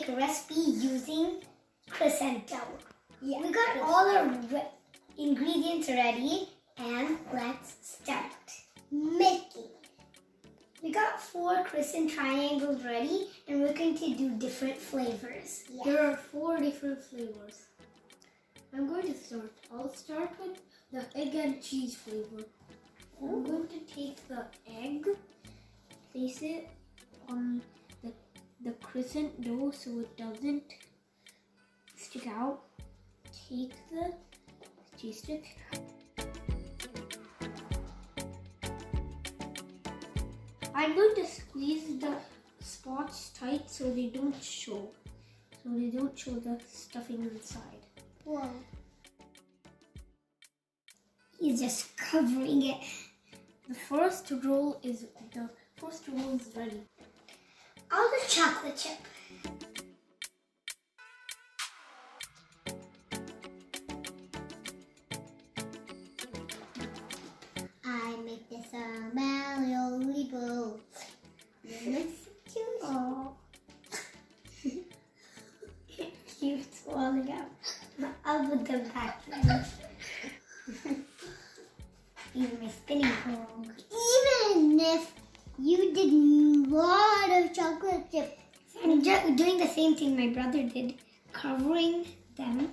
make a recipe using crescent dough. Yeah. We got all our ingredients ready and let's start making. We got 4 crescent triangles ready and we're going to do different flavors. Yeah. There are 4 different flavors. I'm going to start. I'll start with the egg and cheese flavor. I'm going to take the egg, place it on the crescent dough so it doesn't stick out. Take the cheese stick. I'm going to squeeze the spots tight so they don't show. So they don't show the stuffing inside. Whoa. He's just covering it. The first roll is ready. I'll do chocolate chip. I make this a malleable. Oh. Cute swallowing up. I'll put them back. Even my spinning wrong. Even if you did a lot of chocolate chip. I'm doing the same thing my brother did, covering them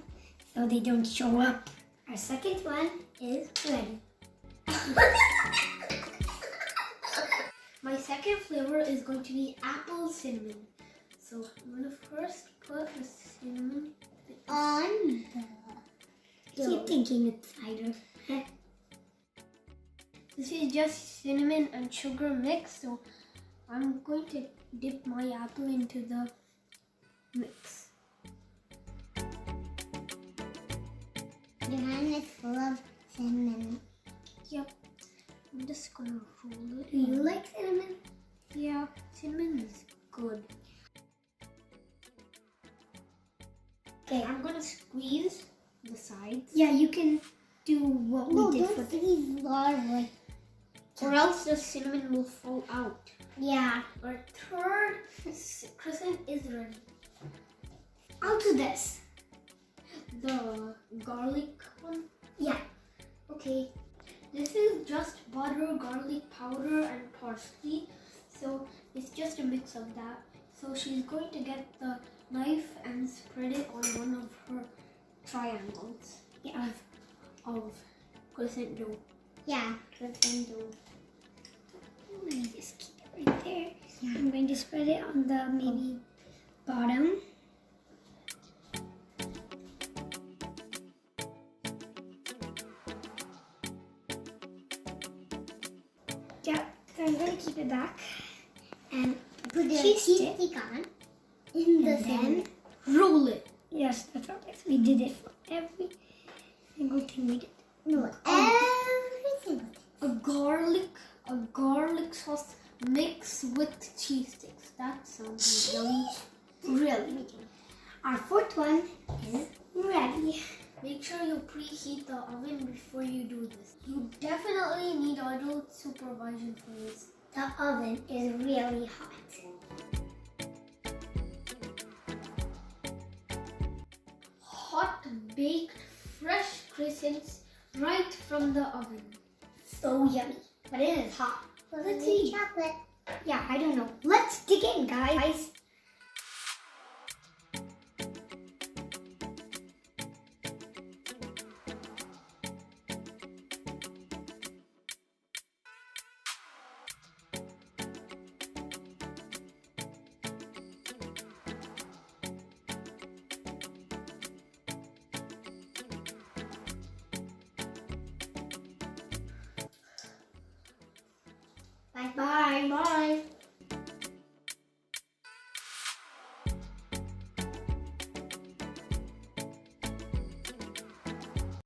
so they don't show up. Our second one is ready. My second flavor is going to be apple cinnamon. So I'm going to first put the cinnamon On the Keep thinking it's cider. This is just cinnamon and sugar mix, so I'm going to dip my apple into the mix. Your hand is full of cinnamon. Yep. I'm just gonna roll it. Do you like cinnamon? Yeah, cinnamon is good. Okay. I'm gonna squeeze the sides, Yeah, you can do what No, we did don't for the... squeeze large like. or else the cinnamon will fall out. Yeah, Our third crescent is ready. I'll do this. The garlic one. Yeah. Okay, this is just butter, garlic powder, and parsley. So it's just a mix of that. So she's going to get the knife and spread it on one of her triangles Yeah. of crescent dough. Yeah. Crescent dough. Let me just keep it right there. I'm going to spread it on the maybe bottom. Yeah, so I'm going to keep it back and Put the cheese cheese stick. stick on in the And then cinnamon. Roll it. yes, that's what it is. We did it for every single thing we did. No, everything. A garlic sauce mixed with cheese sticks. That sounds yummy. Really. Our fourth one is ready. Make sure you preheat the oven before you do this. You definitely need adult supervision for this. The oven is really hot. Hot baked fresh crescents right from the oven. So yummy. But it is hot. Let's see. chocolate. Yeah, I don't know. Let's dig in, guys. Bye. Bye.